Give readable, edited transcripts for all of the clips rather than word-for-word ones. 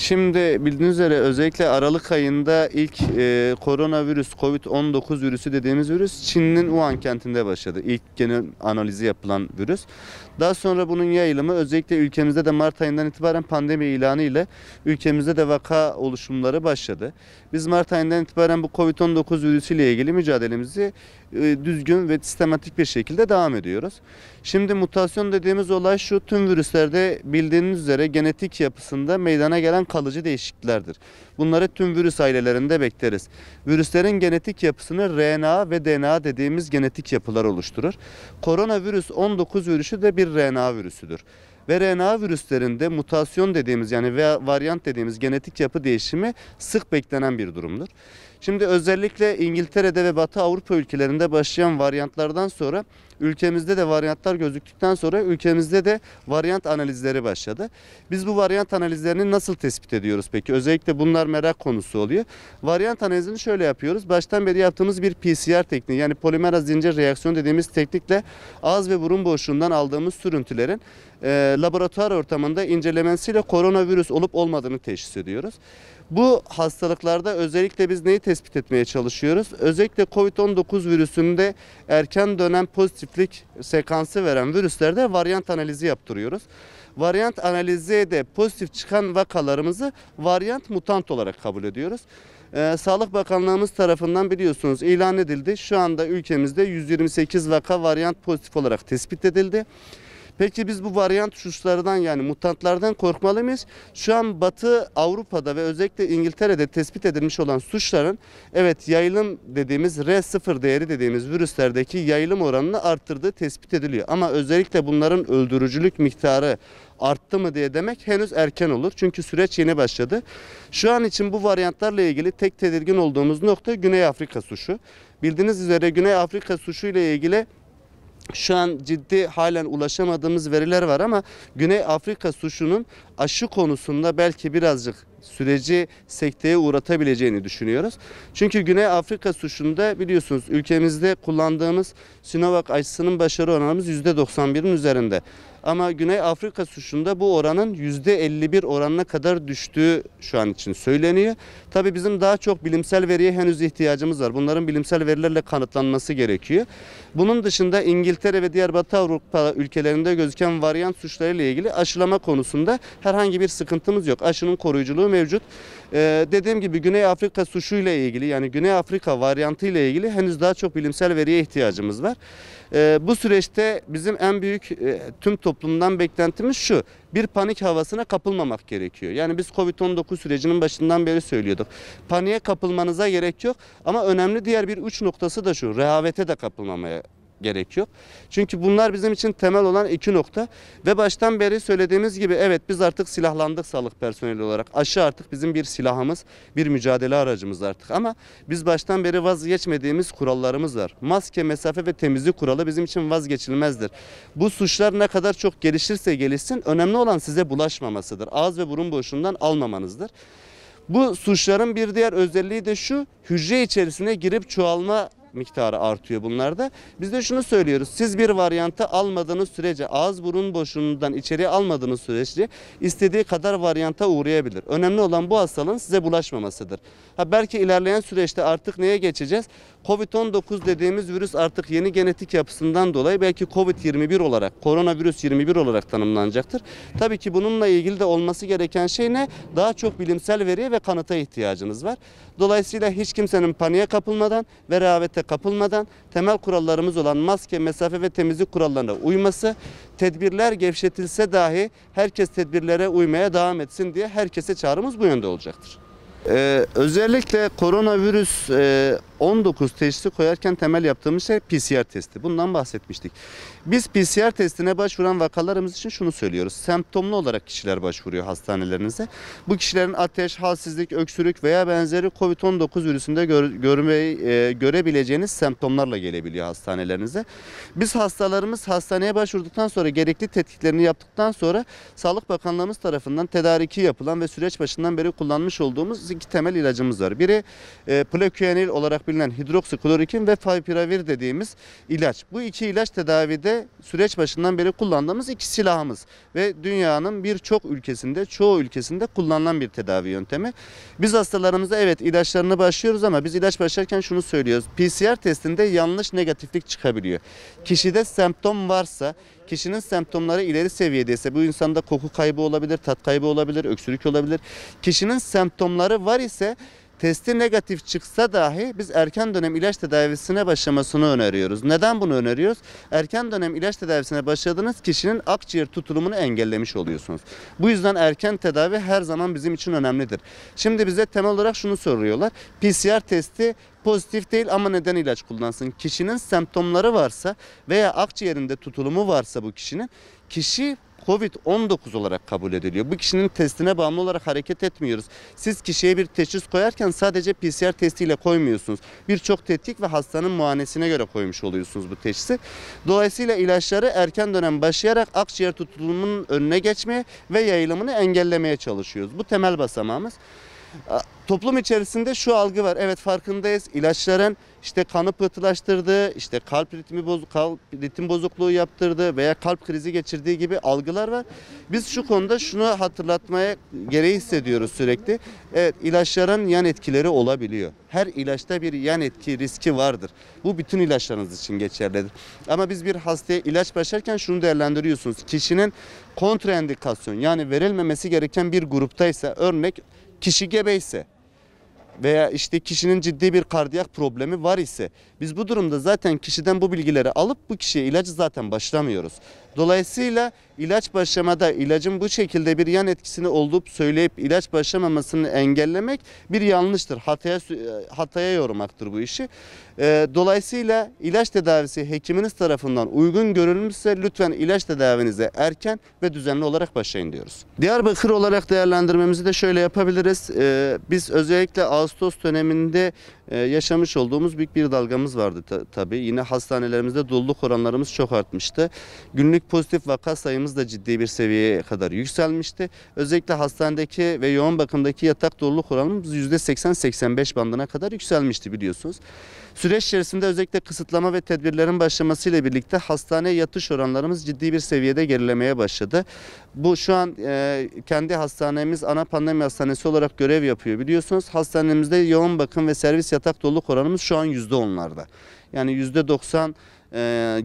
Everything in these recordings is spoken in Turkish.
Şimdi bildiğiniz üzere özellikle Aralık ayında ilk koronavirüs, Covid-19 virüsü dediğimiz virüs Çin'in Wuhan kentinde başladı. İlk genel analizi yapılan virüs. Daha sonra bunun yayılımı özellikle ülkemizde de Mart ayından itibaren pandemi ilanı ile ülkemizde de vaka oluşumları başladı. Biz Mart ayından itibaren bu Covid-19 virüsüyle ilgili mücadelemizi düzgün ve sistematik bir şekilde devam ediyoruz. Şimdi mutasyon dediğimiz olay şu: tüm virüslerde bildiğiniz üzere genetik yapısında meydana gelen kalıcı değişikliklerdir. Bunları tüm virüs ailelerinde bekleriz. Virüslerin genetik yapısını RNA ve DNA dediğimiz genetik yapılar oluşturur. Koronavirüs 19 virüsü de bir RNA virüsüdür. Ve RNA virüslerinde mutasyon dediğimiz yani varyant dediğimiz genetik yapı değişimi sık beklenen bir durumdur. Şimdi özellikle İngiltere'de ve Batı Avrupa ülkelerinde başlayan varyantlardan sonra ülkemizde de varyantlar gözüktükten sonra ülkemizde de varyant analizleri başladı. Biz bu varyant analizlerini nasıl tespit ediyoruz peki? Özellikle bunlar merak konusu oluyor. Varyant analizini şöyle yapıyoruz. Baştan beri yaptığımız bir PCR tekniği yani polimeraz zincir reaksiyon dediğimiz teknikle ağız ve burun boşluğundan aldığımız sürüntülerin laboratuvar ortamında incelemesiyle koronavirüs olup olmadığını teşhis ediyoruz. Bu hastalıklarda özellikle biz neyi tespit etmeye çalışıyoruz? Özellikle Covid-19 virüsünde erken dönem pozitiflik sekansı veren virüslerde varyant analizi yaptırıyoruz. Varyant analizi de pozitif çıkan vakalarımızı varyant mutant olarak kabul ediyoruz. Sağlık Bakanlığımız tarafından biliyorsunuz ilan edildi. Şu anda ülkemizde 128 vaka varyant pozitif olarak tespit edildi. Peki biz bu varyant uçuşlardan yani mutantlardan korkmalı mıyız? Şu an Batı Avrupa'da ve özellikle İngiltere'de tespit edilmiş olan suçların evet yayılım dediğimiz R0 değeri dediğimiz virüslerdeki yayılım oranını arttırdığı tespit ediliyor. Ama özellikle bunların öldürücülük miktarı arttı mı diye demek henüz erken olur. Çünkü süreç yeni başladı. Şu an için bu varyantlarla ilgili tek tedirgin olduğumuz nokta Güney Afrika suşu. Bildiğiniz üzere Güney Afrika suşu ile ilgili şu an ciddi halen ulaşamadığımız veriler var ama Güney Afrika suşunun aşı konusunda belki birazcık süreci sekteye uğratabileceğini düşünüyoruz. Çünkü Güney Afrika suşunda biliyorsunuz ülkemizde kullandığımız Sinovac aşısının başarı oranımız %91'in üzerinde. Ama Güney Afrika suşunda bu oranın %51 oranına kadar düştüğü şu an için söyleniyor. Tabii bizim daha çok bilimsel veriye henüz ihtiyacımız var. Bunların bilimsel verilerle kanıtlanması gerekiyor. Bunun dışında İngiltere ve diğer Batı Avrupa ülkelerinde gözüken varyant suçlarıyla ilgili aşılama konusunda herhangi bir sıkıntımız yok. Aşının koruyuculuğu mevcut. Dediğim gibi Güney Afrika suşuyla ilgili yani Güney Afrika varyantı ile ilgili henüz daha çok bilimsel veriye ihtiyacımız var. Bu süreçte bizim en büyük tüm toplumdan beklentimiz şu: bir panik havasına kapılmamak gerekiyor. Yani biz Covid-19 sürecinin başından beri söylüyorduk. Paniğe kapılmanıza gerek yok ama önemli diğer bir uç noktası da şu: rehavete de kapılmamaya gerek yok. Çünkü bunlar bizim için temel olan iki nokta ve baştan beri söylediğimiz gibi evet biz artık silahlandık sağlık personeli olarak. Aşı artık bizim bir silahımız, bir mücadele aracımız artık ama biz baştan beri vazgeçmediğimiz kurallarımız var. Maske, mesafe ve temizlik kuralı bizim için vazgeçilmezdir. Bu suçlar ne kadar çok gelişirse gelişsin önemli olan size bulaşmamasıdır. Ağız ve burun boşluğundan almamanızdır. Bu suçların bir diğer özelliği de şu: hücre içerisine girip çoğalma miktarı artıyor bunlarda. Biz de şunu söylüyoruz: siz bir varyantı almadığınız sürece, ağız burun boşluğundan içeriye almadığınız sürece istediği kadar varyanta uğrayabilir. Önemli olan bu hastalığın size bulaşmamasıdır. Belki ilerleyen süreçte artık neye geçeceğiz? Covid-19 dediğimiz virüs artık yeni genetik yapısından dolayı belki Covid-21 olarak, koronavirüs 21 olarak tanımlanacaktır. Tabii ki bununla ilgili de olması gereken şey ne? Daha çok bilimsel veriye ve kanıta ihtiyacınız var. Dolayısıyla hiç kimsenin paniğe kapılmadan ve rehavete kapılmadan temel kurallarımız olan maske, mesafe ve temizlik kurallarına uyması, tedbirler gevşetilse dahi herkes tedbirlere uymaya devam etsin diye herkese çağrımız bu yönde olacaktır. Özellikle koronavirüs 19 teşhisi koyarken temel yaptığımız şey PCR testi. Bundan bahsetmiştik. Biz PCR testine başvuran vakalarımız için şunu söylüyoruz. Semptomlu olarak kişiler başvuruyor hastanelerinize. Bu kişilerin ateş, halsizlik, öksürük veya benzeri COVID-19 virüsünde görebileceğiniz semptomlarla gelebiliyor hastanelerinize. Biz hastalarımız hastaneye başvurduktan sonra gerekli tetkiklerini yaptıktan sonra Sağlık Bakanlığımız tarafından tedariki yapılan ve süreç başından beri kullanmış olduğumuz iki temel ilacımız var. Biri Plaquenil olarak bilinen hidroksiklorokin ve favipiravir dediğimiz ilaç. Bu iki ilaç tedavide süreç başından beri kullandığımız iki silahımız ve dünyanın birçok ülkesinde, çoğu ülkesinde kullanılan bir tedavi yöntemi. Biz hastalarımıza evet ilaçlarını başlıyoruz ama biz ilaç başlarken şunu söylüyoruz. PCR testinde yanlış negatiflik çıkabiliyor. Kişide semptom varsa, kişinin semptomları ileri seviyedeyse, bu insanda koku kaybı olabilir, tat kaybı olabilir, öksürük olabilir. Kişinin semptomları var ise testi negatif çıksa dahi biz erken dönem ilaç tedavisine başlamasını öneriyoruz. Neden bunu öneriyoruz? Erken dönem ilaç tedavisine başladığınız kişinin akciğer tutulumunu engellemiş oluyorsunuz. Bu yüzden erken tedavi her zaman bizim için önemlidir. Şimdi bize temel olarak şunu soruyorlar. PCR testi pozitif değil ama neden ilaç kullansın? Kişinin semptomları varsa veya akciğerinde tutulumu varsa bu kişi COVID-19 olarak kabul ediliyor. Bu kişinin testine bağımlı olarak hareket etmiyoruz. Siz kişiye bir teşhis koyarken sadece PCR testiyle koymuyorsunuz. Birçok tetkik ve hastanın muayenesine göre koymuş oluyorsunuz bu teşhisi. Dolayısıyla ilaçları erken dönem başlayarak akciğer tutulumunun önüne geçmeye ve yayılımını engellemeye çalışıyoruz. Bu temel basamağımız. Toplum içerisinde şu algı var. Evet farkındayız. İlaçların işte kanı pıhtılaştırdığı, işte kalp ritim bozukluğu yaptırdığı veya kalp krizi geçirdiği gibi algılar var. Biz şu konuda şunu hatırlatmaya gereği hissediyoruz sürekli. Evet ilaçların yan etkileri olabiliyor. Her ilaçta bir yan etki riski vardır. Bu bütün ilaçlarınız için geçerlidir. Ama biz bir hastaya ilaç başlarken şunu değerlendiriyorsunuz. Kişinin kontraindikasyon yani verilmemesi gereken bir gruptaysa örnek kişi gebeyse veya işte kişinin ciddi bir kardiyak problemi var ise biz bu durumda zaten kişiden bu bilgileri alıp bu kişiye ilacı zaten başlamıyoruz. Dolayısıyla ilaç başlamada ilacın bu şekilde bir yan etkisini olup söyleyip ilaç başlamamasını engellemek bir yanlıştır. Hataya yormaktır bu işi. Dolayısıyla ilaç tedavisi hekiminiz tarafından uygun görülmüşse lütfen ilaç tedavinize erken ve düzenli olarak başlayın diyoruz. Diyarbakır olarak değerlendirmemizi de şöyle yapabiliriz. Biz özellikle Ağustos döneminde yaşamış olduğumuz büyük bir dalgamız vardı tabii. Yine hastanelerimizde doluluk oranlarımız çok artmıştı. Günlük pozitif vaka sayımız da ciddi bir seviyeye kadar yükselmişti. Özellikle hastanedeki ve yoğun bakımdaki yatak doluluk oranımız %80-85 bandına kadar yükselmişti biliyorsunuz. Süreç içerisinde özellikle kısıtlama ve tedbirlerin başlamasıyla birlikte hastaneye yatış oranlarımız ciddi bir seviyede gerilemeye başladı. Bu şu an kendi hastanemiz ana pandemi hastanesi olarak görev yapıyor biliyorsunuz. Hastanemizde yoğun bakım ve servis yatak doluluk oranımız şu an %10'larda. Yani %90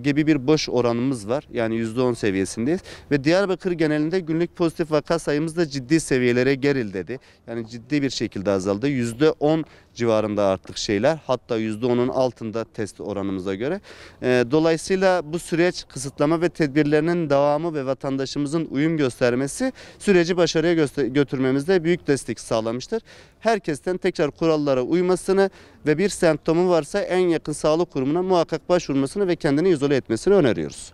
gibi bir boş oranımız var. Yani %10 seviyesindeyiz. Ve Diyarbakır genelinde günlük pozitif vaka sayımız da ciddi seviyelere geriledi. Yani ciddi bir şekilde azaldı. %10 civarında artık şeyler. Hatta %10'un altında test oranımıza göre. Dolayısıyla bu süreç kısıtlama ve tedbirlerinin devamı ve vatandaşımızın uyum göstermesi süreci başarıya götürmemizde büyük destek sağlamıştır. Herkesten tekrar kurallara uymasını ve bir semptomu varsa en yakın sağlık kurumuna muhakkak başvurmasını ve kendini izole etmesini öneriyoruz.